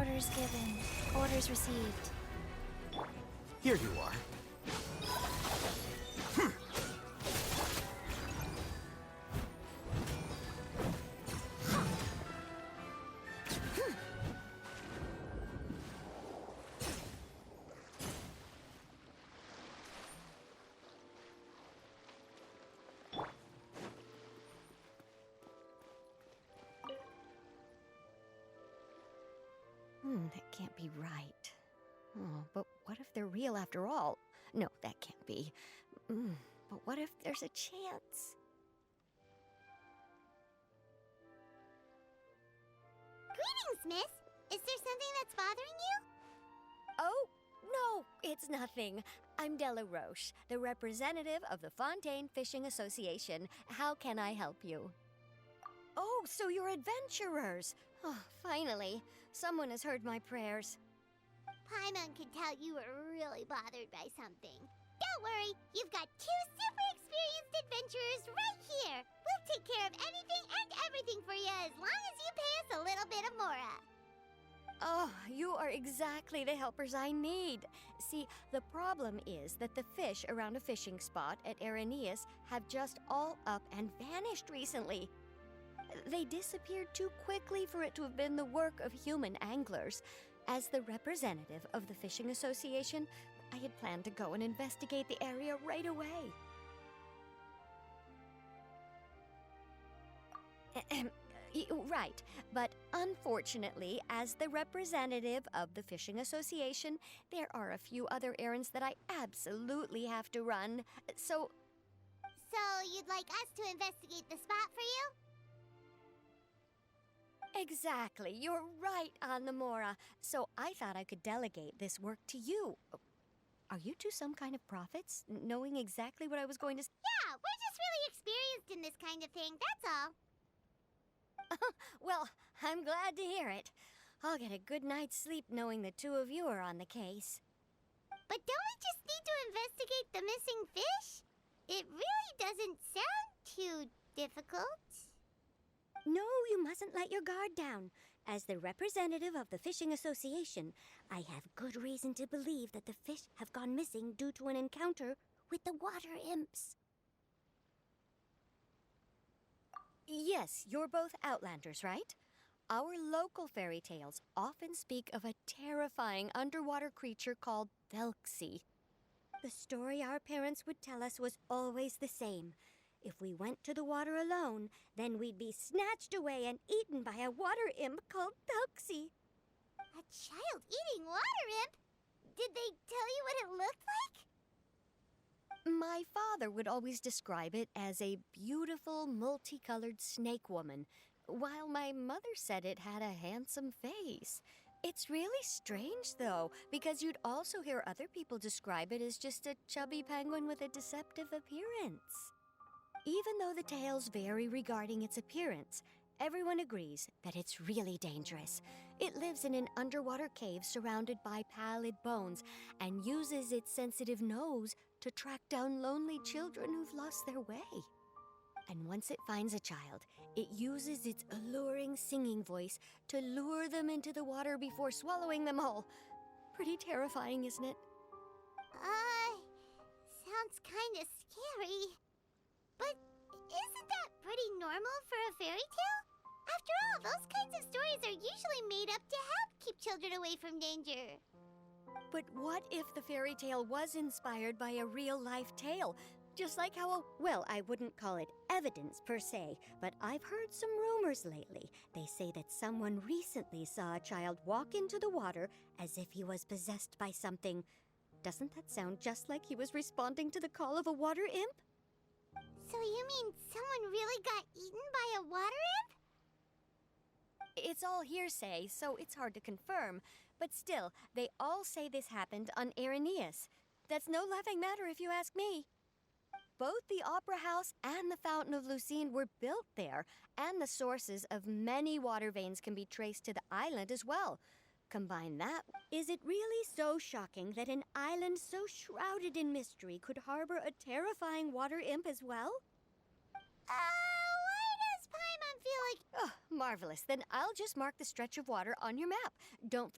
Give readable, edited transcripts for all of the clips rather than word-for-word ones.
Orders given. Orders received. Here you are. That can't be right. Oh, but what if they're real after all? No, that can't be. But what if there's a chance? Greetings, miss. Is there something that's bothering you? Oh, no, it's nothing. I'm Della Roche, the representative of the Fontaine Fishing Association. How can I help you? Oh, so you're adventurers. Oh, finally, someone has heard my prayers. Paimon could tell you were really bothered by something. Don't worry, you've got 2 super experienced adventurers right here. We'll take care of anything and everything for you as long as you pay us a little bit of mora. Oh, you are exactly the helpers I need. See, the problem is that the fish around a fishing spot at Araneus have just all up and vanished recently. They disappeared too quickly for it to have been the work of human anglers. As the representative of the Fishing Association, I had planned to go and investigate the area right away. Right, but unfortunately, as the representative of the Fishing Association, there are a few other errands that I absolutely have to run, so... So you'd like us to investigate the spot for you? Exactly, you're right on the mora, so I thought I could delegate this work to you. Are you two some kind of prophets, knowing exactly what I was going to... Yeah, we're just really experienced in this kind of thing, that's all. Well, I'm glad to hear it. I'll get a good night's sleep knowing the two of you are on the case. But don't we just need to investigate the missing fish? It really doesn't sound too difficult. No, you mustn't let your guard down. As the representative of the Fishing Association, I have good reason to believe that the fish have gone missing due to an encounter with the water imps. Yes, you're both Outlanders, right? Our local fairy tales often speak of a terrifying underwater creature called Thelxie. The story our parents would tell us was always the same. If we went to the water alone, then we'd be snatched away and eaten by a water imp called Thelxie. A child-eating water imp? Did they tell you what it looked like? My father would always describe it as a beautiful, multicolored snake woman, while my mother said it had a handsome face. It's really strange, though, because you'd also hear other people describe it as just a chubby penguin with a deceptive appearance. Even though the tales vary regarding its appearance, everyone agrees that it's really dangerous. It lives in an underwater cave surrounded by pallid bones and uses its sensitive nose to track down lonely children who've lost their way. And once it finds a child, it uses its alluring singing voice to lure them into the water before swallowing them all. Pretty terrifying, isn't it? Sounds kinda scary. But isn't that pretty normal for a fairy tale? After all, those kinds of stories are usually made up to help keep children away from danger. But what if the fairy tale was inspired by a real-life tale? Just like how well, I wouldn't call it evidence per se, but I've heard some rumors lately. They say that someone recently saw a child walk into the water as if he was possessed by something. Doesn't that sound just like he was responding to the call of a water imp? So you mean someone really got eaten by a water imp? It's all hearsay, so it's hard to confirm. But still, they all say this happened on Araneus. That's no laughing matter if you ask me. Both the Opera House and the Fountain of Lucine were built there, and the sources of many water veins can be traced to the island as well. Combine that, is it really so shocking that an island so shrouded in mystery could harbor a terrifying water imp as well? Why does Paimon feel like... Oh, marvelous. Then I'll just mark the stretch of water on your map. Don't...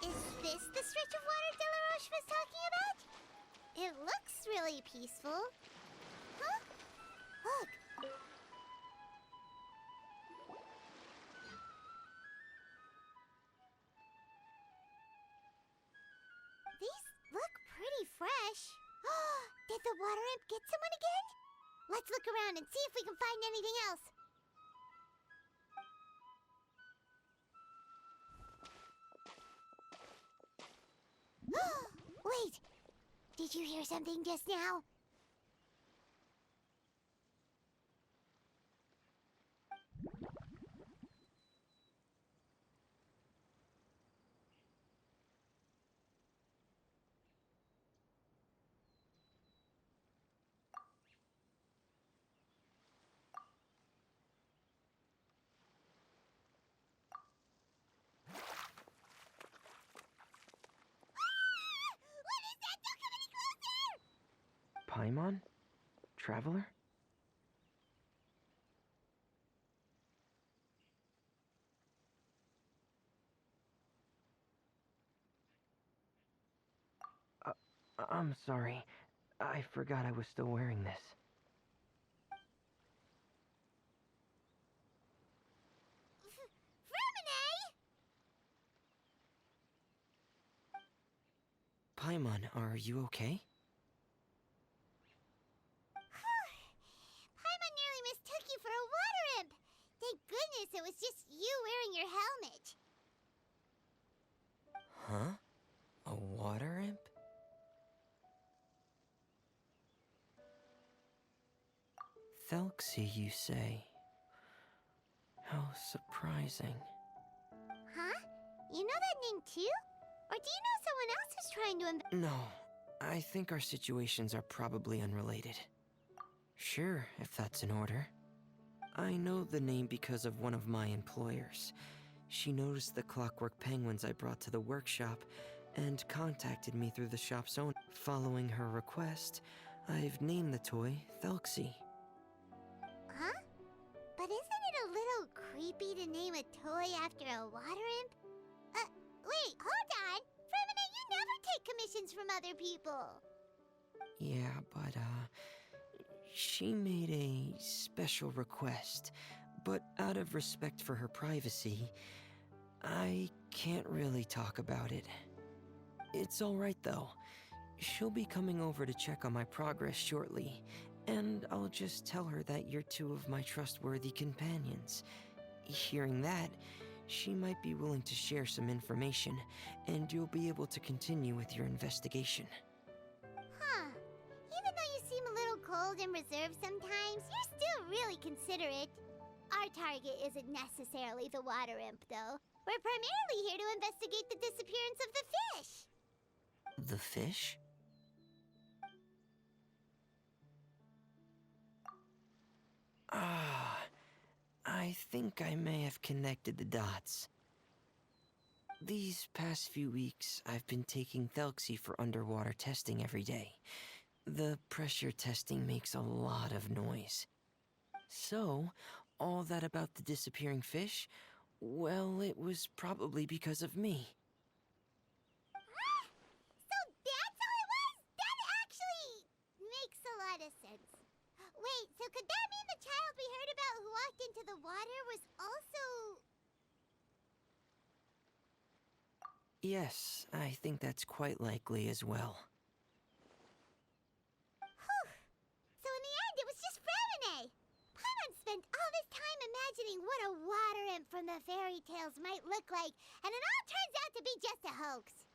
Is this the stretch of water Delaroche was talking about? It looks really peaceful. Huh? Look! These look pretty fresh. Did the water imp get someone again? Let's look around and see if we can find anything else. Wait! Did you hear something just now? What is that? Don't come any closer! Paimon? Traveler? I'm sorry. I forgot I was still wearing this. Fremine! Paimon, are you okay? Paimon nearly mistook you for a water imp. Thank goodness it was just you wearing your helmet. Huh? A water imp? Thelxie, you say? How surprising. Huh? You know that name too? Or do you know someone else who's trying to No, I think our situations are probably unrelated. Sure, if that's in order. I know the name because of one of my employers. She noticed the clockwork penguins I brought to the workshop and contacted me through the shop's owner. Following her request, I've named the toy Thelxie. Huh? But isn't it a little creepy to name a toy after a water imp? Wait, hold on! Fremine, you never take commissions from other people! Yeah, but, she made a special request, but out of respect for her privacy, I can't really talk about it. It's alright though. She'll be coming over to check on my progress shortly, and I'll just tell her that you're two of my trustworthy companions. Hearing that, she might be willing to share some information, and you'll be able to continue with your investigation. Huh. Even though you seem a little cold and reserved sometimes, you're still really considerate. Our target isn't necessarily the water imp, though. We're primarily here to investigate the disappearance of the fish. The fish? Ah, I think I may have connected the dots. These past few weeks, I've been taking Thelxie for underwater testing every day. The pressure testing makes a lot of noise. So, all that about the disappearing fish, well, it was probably because of me. So that's how it was? That actually makes a lot of sense. Wait, so could that mean the child we heard about who walked into the water was also... Yes, I think that's quite likely as well. Whew. So in the end, it was just Fremine. Paimon spent all this time imagining what a water imp from the fairy tales might look like, and it all turns out to be just a hoax.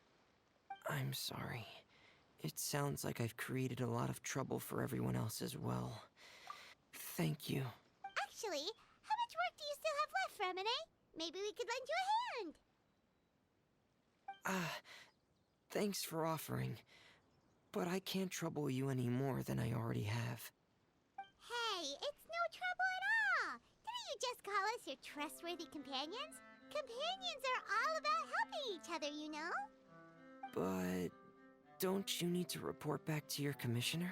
I'm sorry. It sounds like I've created a lot of trouble for everyone else as well. Thank you. Actually, how much work do you still have left, Fremine? Maybe we could lend you a hand. Thanks for offering. But I can't trouble you any more than I already have. Hey, it's no trouble at all. Didn't you just call us your trustworthy companions? Companions are all about helping each other, you know? But don't you need to report back to your commissioner?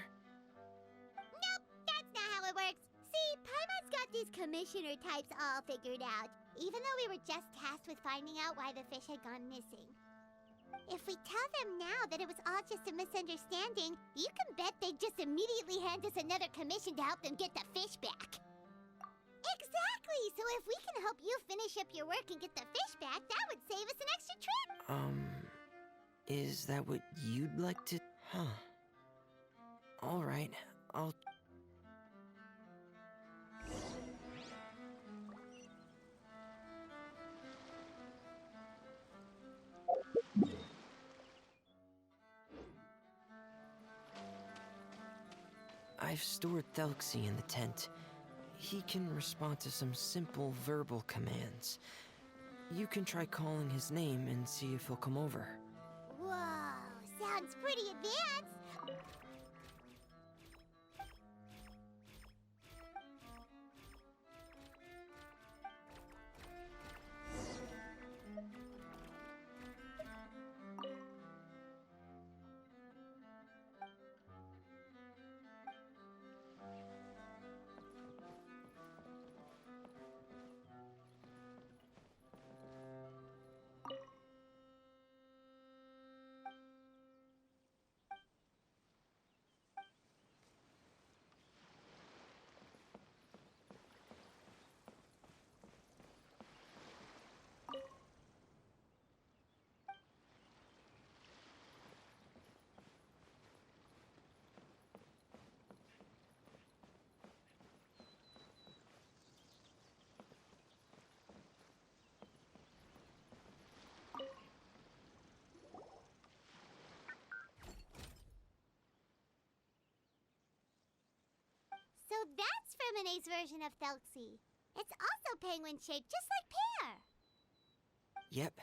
Nope, that's not how it works. See, Paimon's got these commissioner types all figured out, even though we were just tasked with finding out why the fish had gone missing. If we tell them now that it was all just a misunderstanding, you can bet they'd just immediately hand us another commission to help them get the fish back. Exactly! So if we can help you finish up your work and get the fish back, that would save us an extra trip! Is that what you'd like to... Huh. Alright, I'll... I've stored Thelxie in the tent. He can respond to some simple verbal commands. You can try calling his name and see if he'll come over. Whoa, sounds pretty advanced! So that's Fremone's version of Thelxie. It's also penguin-shaped, just like Pear. Yep.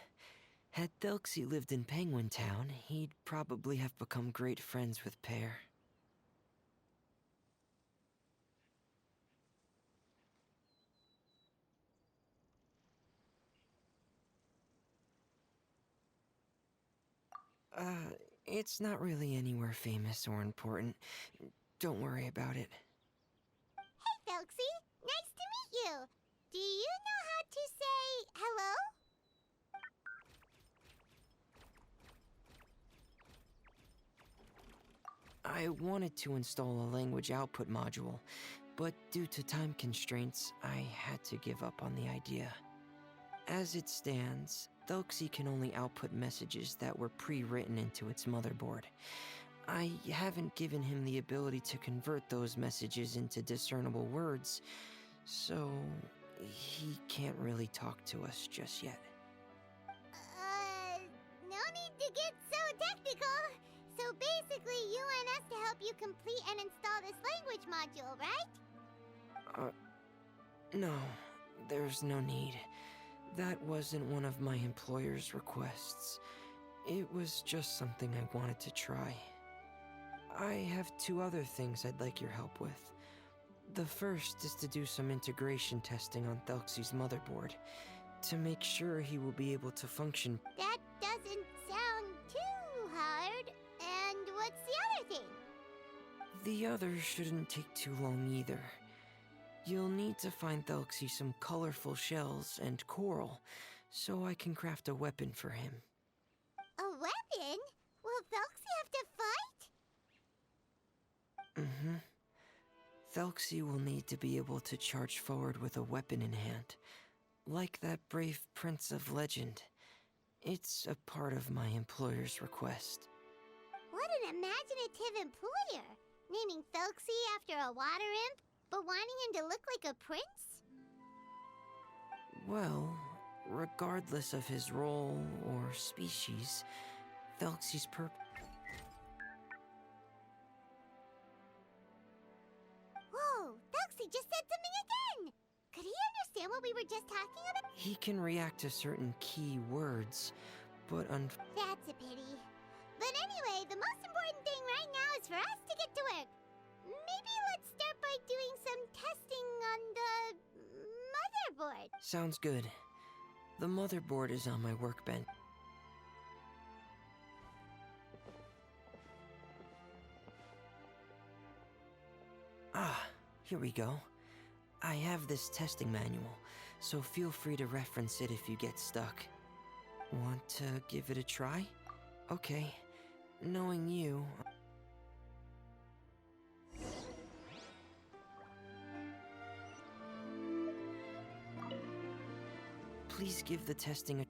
Had Thelxie lived in Penguin Town, he'd probably have become great friends with Pear. It's not really anywhere famous or important. Don't worry about it. Hey, Thelxie. Nice to meet you. Do you know how to say hello? I wanted to install a language output module, but due to time constraints, I had to give up on the idea. As it stands, Thelxie can only output messages that were pre-written into its motherboard. I haven't given him the ability to convert those messages into discernible words, so he can't really talk to us just yet. No need to get so technical. So basically, you want us to help you complete and install this language module, right? No, there's no need. That wasn't one of my employer's requests. It was just something I wanted to try. I have two other things I'd like your help with. The first is to do some integration testing on Thelxie's motherboard, to make sure he will be able to function. That doesn't sound too hard. And what's the other thing? The other shouldn't take too long either. You'll need to find Thelxie some colorful shells and coral, so I can craft a weapon for him. A weapon? Will Thelxie have to fight? Mm-hmm. Thelxie will need to be able to charge forward with a weapon in hand, like that brave prince of legend. It's a part of my employer's request. What an imaginative employer! Naming Thelxie after a water imp, but wanting him to look like a prince? Well, regardless of his role or species, Thelxie's Whoa, Thelxie just said something again! Could he understand what we were just talking about? He can react to certain key words, but That's a pity. But anyway, the most important thing right now is for us to get to work. Maybe let's start by doing some testing on the motherboard. Sounds good. The motherboard is on my workbench. Ah, here we go. I have this testing manual, so feel free to reference it if you get stuck. Want to give it a try? Okay, knowing you... Please give the testing a...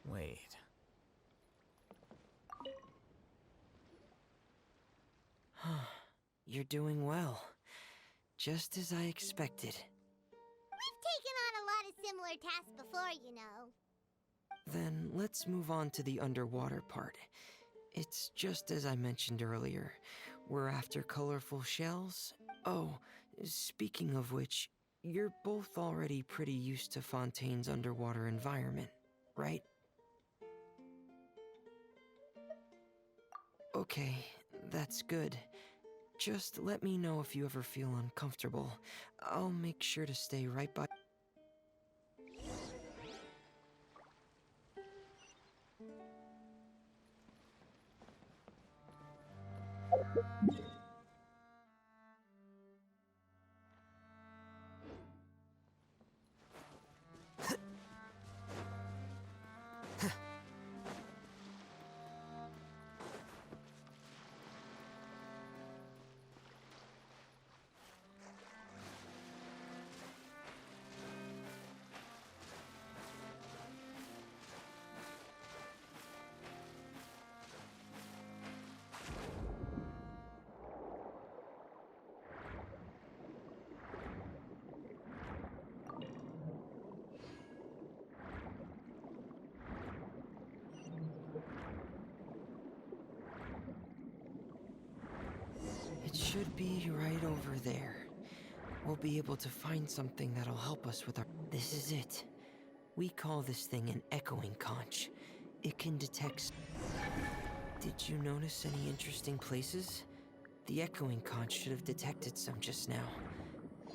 Wait. You're doing well. Just as I expected. We've taken on a lot of similar tasks before, you know. Then let's move on to the underwater part. It's just as I mentioned earlier. We're after colorful shells. Oh, speaking of which, you're both already pretty used to Fontaine's underwater environment, right? Okay, that's good. Just let me know if you ever feel uncomfortable. I'll make sure to stay right by... It should be right over there. We'll be able to find something that'll help us with our... This is it. We call this thing an echoing conch. It can detect... Did you notice any interesting places? The echoing conch should have detected some just now.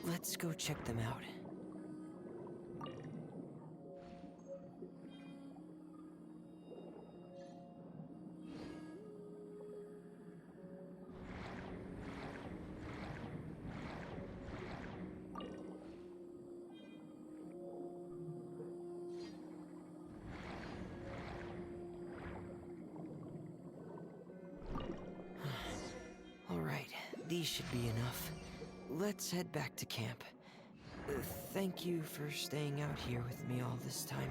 Let's go check them out. These should be enough. Let's head back to camp. Thank you for staying out here with me all this time.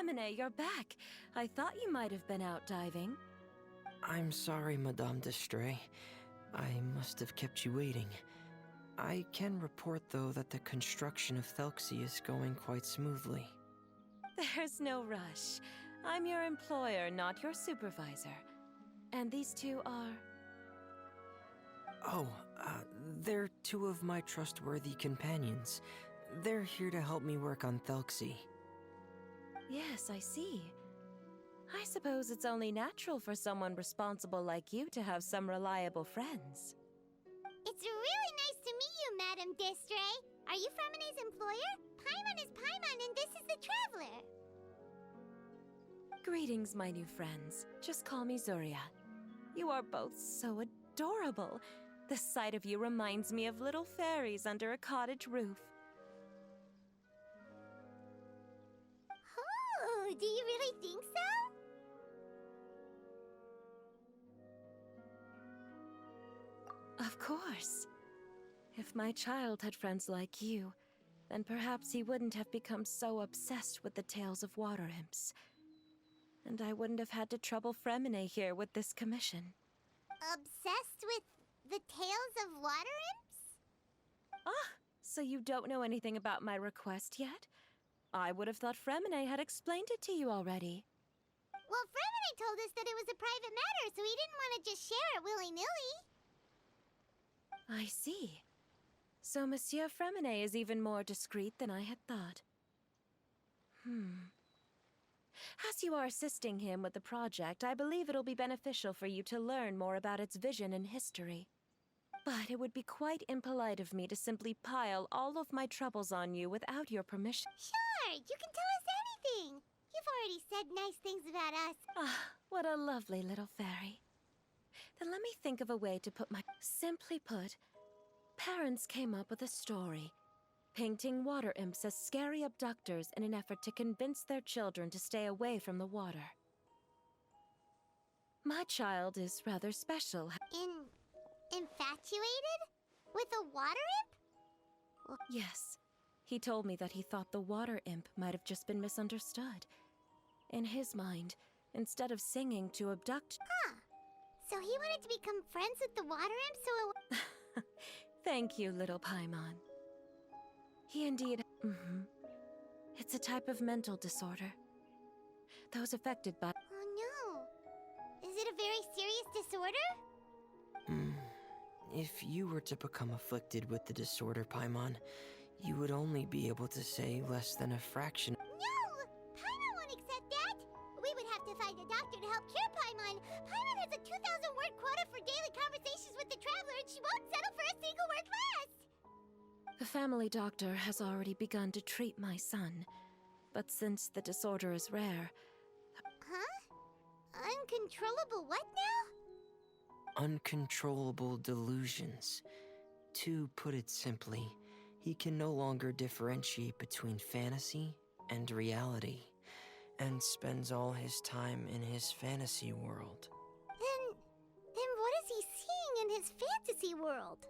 Fremine, you're back. I thought you might have been out diving. I'm sorry, Madame d'Estray. I must have kept you waiting. I can report, though, that the construction of Thelxie is going quite smoothly. There's no rush. I'm your employer, not your supervisor. And these two are... Oh, they're two of my trustworthy companions. They're here to help me work on Thelxie. Yes, I see. I suppose it's only natural for someone responsible like you to have some reliable friends. It's really nice to meet you, Madame d'Estray. Are you Fremine's employer? Paimon is Paimon, and this is the Traveler. Greetings, my new friends. Just call me Zuria. You are both so adorable. The sight of you reminds me of little fairies under a cottage roof. Oh, do you really think so? Of course. If my child had friends like you, then perhaps he wouldn't have become so obsessed with the tales of water imps. And I wouldn't have had to trouble Fremine here with this commission. Obsessed with the tales of water imps? Ah, so you don't know anything about my request yet? I would have thought Fremine had explained it to you already. Well, Fremine told us that it was a private matter, so he didn't want to just share it willy-nilly. I see. So Monsieur Fremine is even more discreet than I had thought. As you are assisting him with the project, I believe it'll be beneficial for you to learn more about its vision and history. But it would be quite impolite of me to simply pile all of my troubles on you without your permission. Sure, you can tell us anything. You've already said nice things about us. Ah, what a lovely little fairy. Then let me think of a way to put my... Simply put, parents came up with a story, painting water imps as scary abductors in an effort to convince their children to stay away from the water. My child is rather special. Infatuated? With a water imp? Yes, he told me that he thought the water imp might have just been misunderstood. In his mind, instead of singing to abduct... Huh. So he wanted to become friends with the water imp, so it... Thank you, little Paimon. He indeed... It's a type of mental disorder. Those affected by... Oh no. Is it a very serious disorder? If you were to become afflicted with the disorder, Paimon, you would only be able to say less than a fraction. No! Paimon won't accept that! We would have to find a doctor to help cure Paimon. Paimon has a 2,000-word quota for daily conversations with the Traveler, and she won't settle for a single word less! The family doctor has already begun to treat my son. But since the disorder is rare... Huh? Uncontrollable what now? Uncontrollable delusions. To put it simply, he can no longer differentiate between fantasy and reality, and spends all his time in his fantasy world. Then what is he seeing in his fantasy world?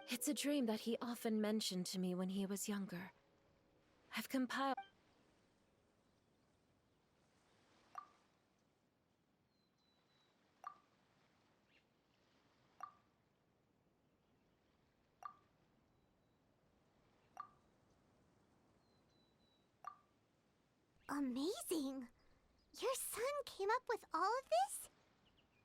It's a dream that he often mentioned to me when he was younger. I've compiled... Amazing! Your son came up with all of this?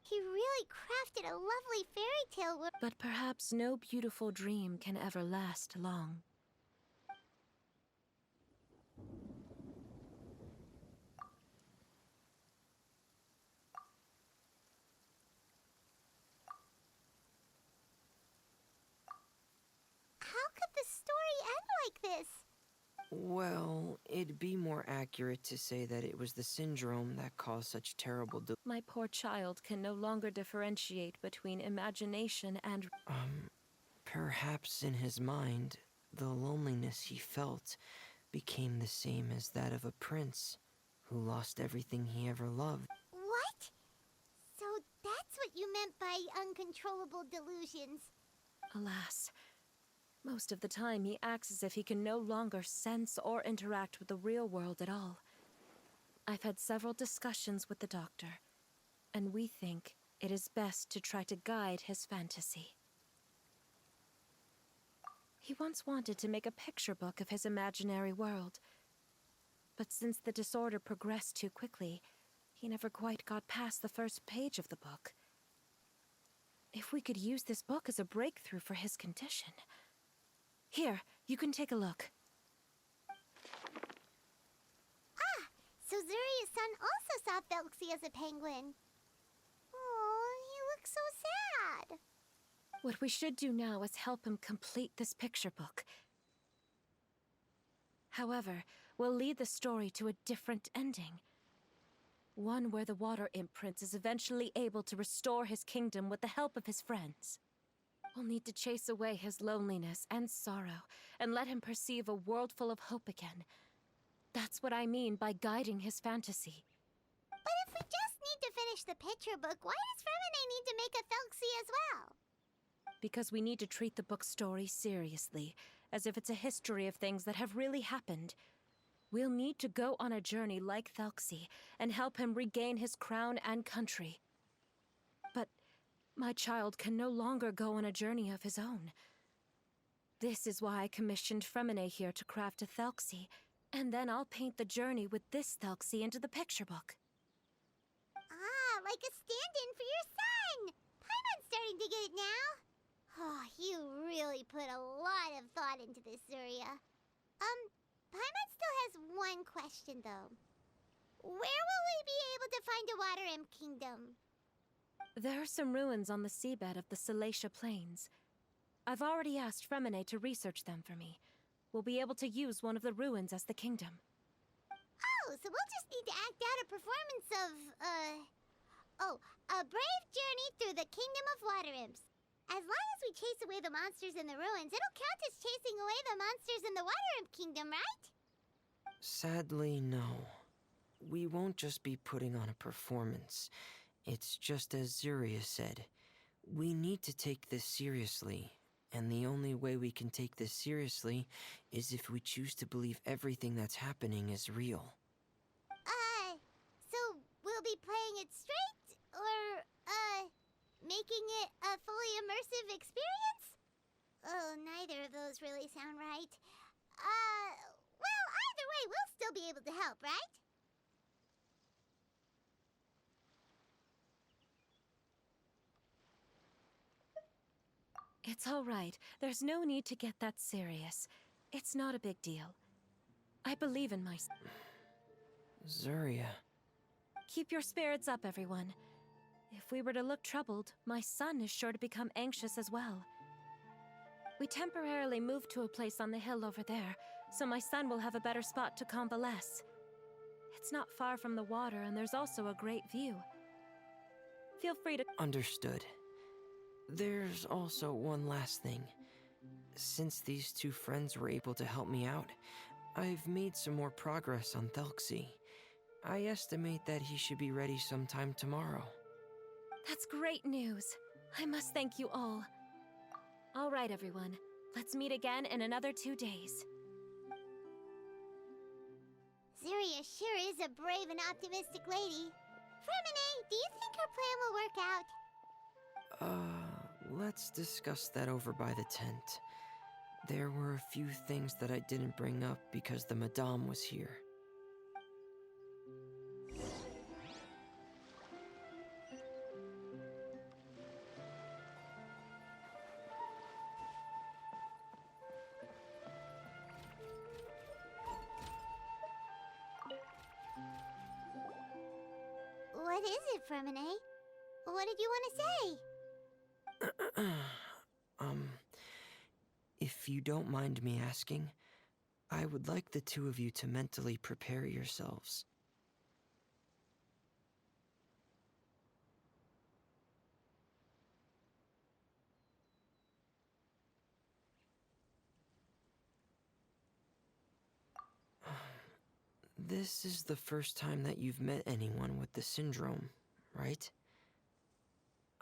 He really crafted a lovely fairy tale world. But perhaps no beautiful dream can ever last long. How could the story end like this? Well, it'd be more accurate to say that it was the syndrome that caused such terrible My poor child can no longer differentiate between imagination and... Perhaps in his mind, the loneliness he felt became the same as that of a prince who lost everything he ever loved. What? So that's what you meant by uncontrollable delusions. Alas, most of the time he acts as if he can no longer sense or interact with the real world at all. I've had several discussions with the doctor, and we think it is best to try to guide his fantasy. He once wanted to make a picture book of his imaginary world, but since the disorder progressed too quickly, he never quite got past the first page of the book. If we could use this book as a breakthrough for his condition... Here, you can take a look. Ah, so Zuria's son also saw Thelxie as a penguin. Oh, he looks so sad. What we should do now is help him complete this picture book. However, we'll lead the story to a different ending. One where the Water Imp Prince is eventually able to restore his kingdom with the help of his friends. We'll need to chase away his loneliness and sorrow, and let him perceive a world full of hope again. That's what I mean by guiding his fantasy. But if we just need to finish the picture book, why does Fremine need to make a Thelxie as well? Because we need to treat the book's story seriously, as if it's a history of things that have really happened. We'll need to go on a journey like Thelxie, and help him regain his crown and country. But my child can no longer go on a journey of his own. This is why I commissioned Fremine here to craft a Thelxie, and then I'll paint the journey with this Thelxie into the picture book. Ah, like a stand-in for your son! Paimon's starting to get it now. Oh, you really put a lot of thought into this, Zuria. Paimon still has one question, though. Where will we be able to find a Water Imp Kingdom? There are some ruins on the seabed of the Thelxie Plains. I've already asked Fremine to research them for me. We'll be able to use one of the ruins as the kingdom. Oh, so we'll just need to act out a performance of, a brave journey through the Kingdom of Water Imps. As long as we chase away the monsters in the ruins, it'll count as chasing away the monsters in the Water Imp Kingdom, right? Sadly, no. We won't just be putting on a performance. It's just as Zuria said. We need to take this seriously. And the only way we can take this seriously is if we choose to believe everything that's happening is real. So we'll be playing it straight? Or, making it a fully immersive experience? Oh, neither of those really sound right. Well, either way, we'll still be able to help, right? It's all right. There's no need to get that serious. It's not a big deal. I believe in my... Zuria. Keep your spirits up, everyone. If we were to look troubled, my son is sure to become anxious as well. We temporarily moved to a place on the hill over there, so my son will have a better spot to convalesce. It's not far from the water, and there's also a great view. Feel free to... Understood. There's also one last thing. Since these two friends were able to help me out, I've made some more progress on Thelxie. I estimate that he should be ready sometime tomorrow. That's great news. I must thank you all. All right, everyone. Let's meet again in another 2 days. Zuria sure is a brave and optimistic lady. Fremine, do you think her plan will work out? Let's discuss that over by the tent. There were a few things that I didn't bring up because the Madame was here. What is it, Fremine? What did you want to say? If you don't mind me asking, I would like the two of you to mentally prepare yourselves. This is the first time that you've met anyone with the syndrome, right?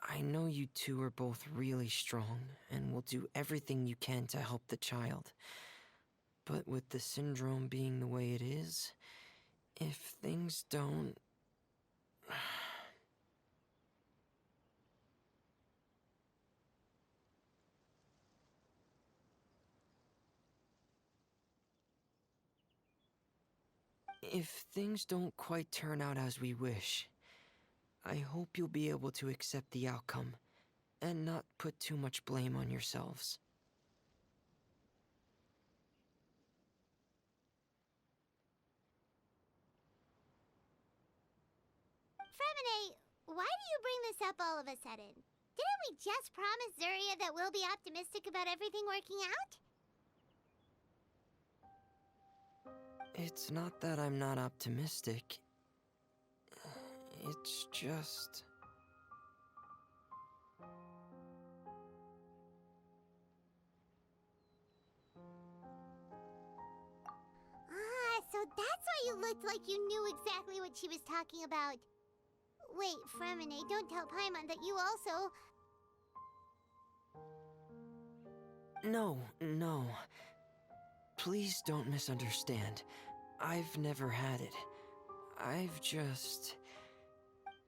I know you two are both really strong and will do everything you can to help the child. But with the syndrome being the way it is, If things don't... If things don't quite turn out as we wish, I hope you'll be able to accept the outcome and not put too much blame on yourselves. Fremine, why do you bring this up all of a sudden? Didn't we just promise Zuria that we'll be optimistic about everything working out? It's not that I'm not optimistic. It's just... Ah, so that's why you looked like you knew exactly what she was talking about. Wait, Fremine, don't tell Paimon that you also... No. Please don't misunderstand. I've never had it. I've just...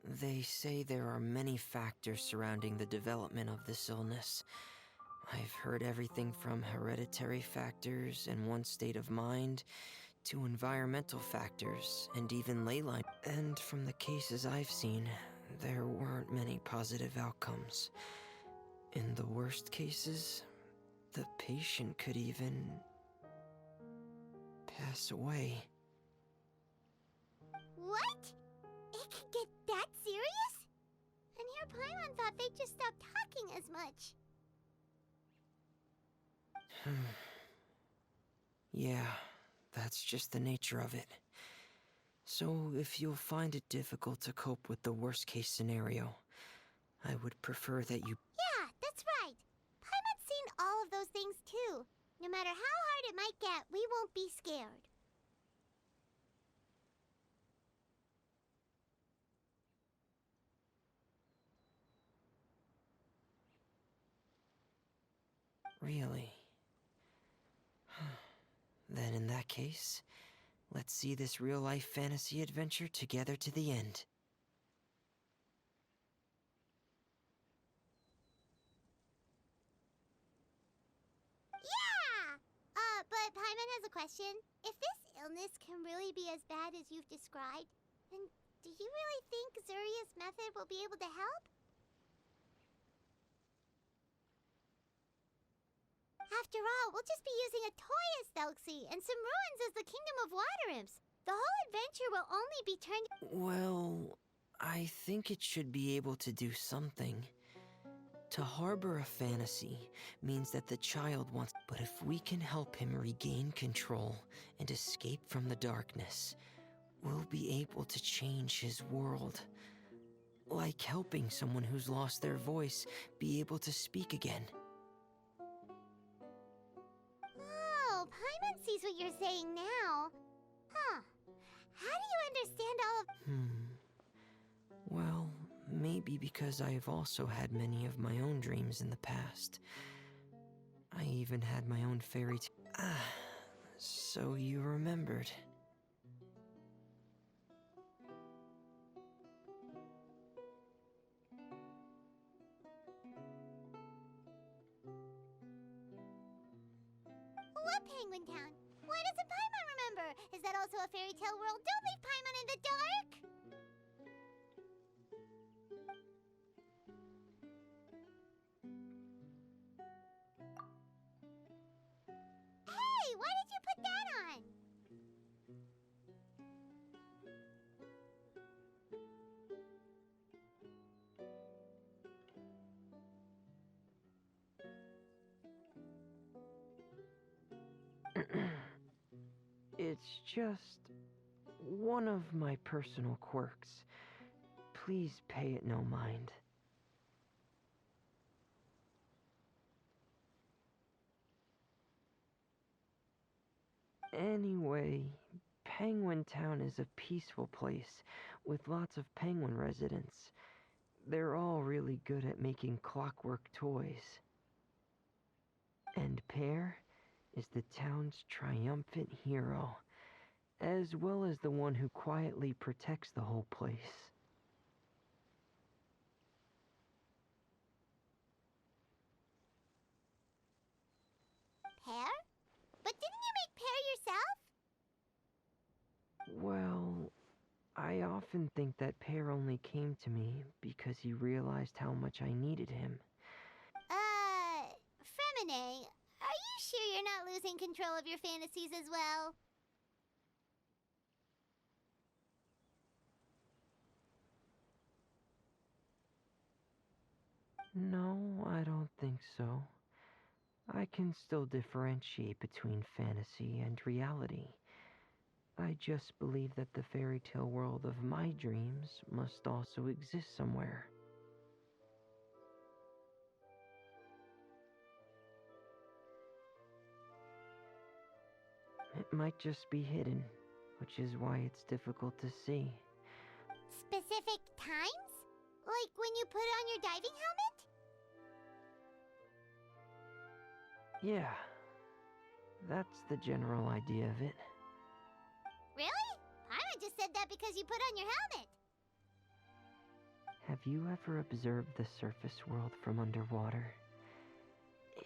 They say there are many factors surrounding the development of this illness. I've heard everything from hereditary factors and one's state of mind, to environmental factors, and even ley line. And from the cases I've seen, there weren't many positive outcomes. In the worst cases, the patient could even... pass away. What? It could get that serious? And here Paimon thought they'd just stop talking as much. Yeah, that's just the nature of it. So, if you'll find it difficult to cope with the worst-case scenario, I would prefer that you... Yeah, that's right. Paimon's seen all of those things too. No matter how hard it might get, we won't be scared. Really? Then in that case, let's see this real-life fantasy adventure together to the end. Yeah! But Paimon has a question. If this illness can really be as bad as you've described, then do you really think Zuria's method will be able to help? After all, we'll just be using a toy as Thelxie and some ruins as the Kingdom of Water Imps. The whole adventure will only be turned... Well, I think it should be able to do something. To harbor a fantasy means that the child wants... But if we can help him regain control and escape from the darkness, we'll be able to change his world. Like helping someone who's lost their voice be able to speak again. Oh, Paimon sees what you're saying now. Huh. How do you understand all of... Well, maybe because I've also had many of my own dreams in the past. I even had my own fairy tale. Ah, so you remembered. What Penguin Town? Why doesn't Paimon remember? Is that also a fairy tale world? Don't leave Paimon in the dark! Hey, why did you put that on? It's just one of my personal quirks. Please pay it no mind. Anyway, Penguin Town is a peaceful place with lots of penguin residents. They're all really good at making clockwork toys. And Pear is the town's triumphant hero. as well as the one who quietly protects the whole place. Pear? But didn't you make Pear yourself? Well, I often think that Pear only came to me because he realized how much I needed him. Fremine, are you sure you're not losing control of your fantasies as well? No, I don't think so. I can still differentiate between fantasy and reality. I just believe that the fairy tale world of my dreams must also exist somewhere. It might just be hidden, which is why it's difficult to see. Specific times? Like when you put on your diving helmet? Yeah, that's the general idea of it. Really? Paimon just said that because you put on your helmet. Have you ever observed the surface world from underwater?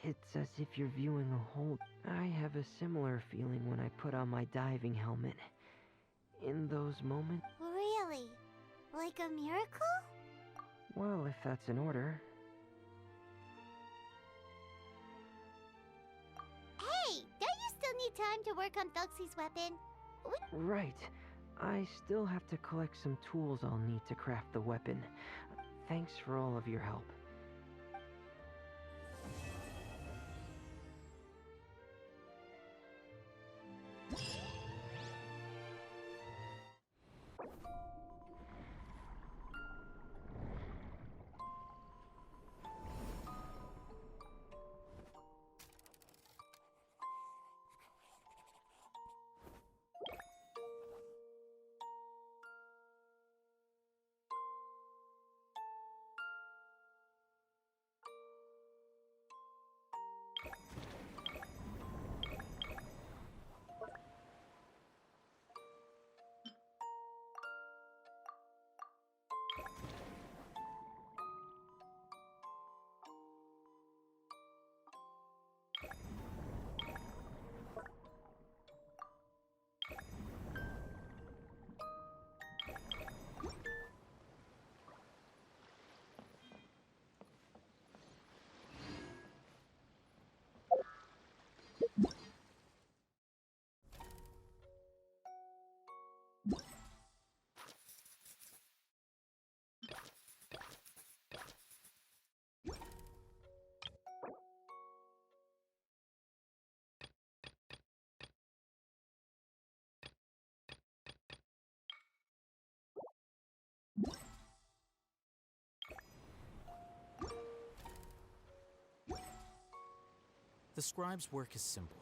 It's as if you're viewing a whole... I have a similar feeling when I put on my diving helmet. In those moments... Really? Like a miracle? Well, if that's in order. Hey, don't you still need time to work on Thelxie's weapon? Right. I still have to collect some tools I'll need to craft the weapon. Thanks for all of your help. The scribe's work is simple.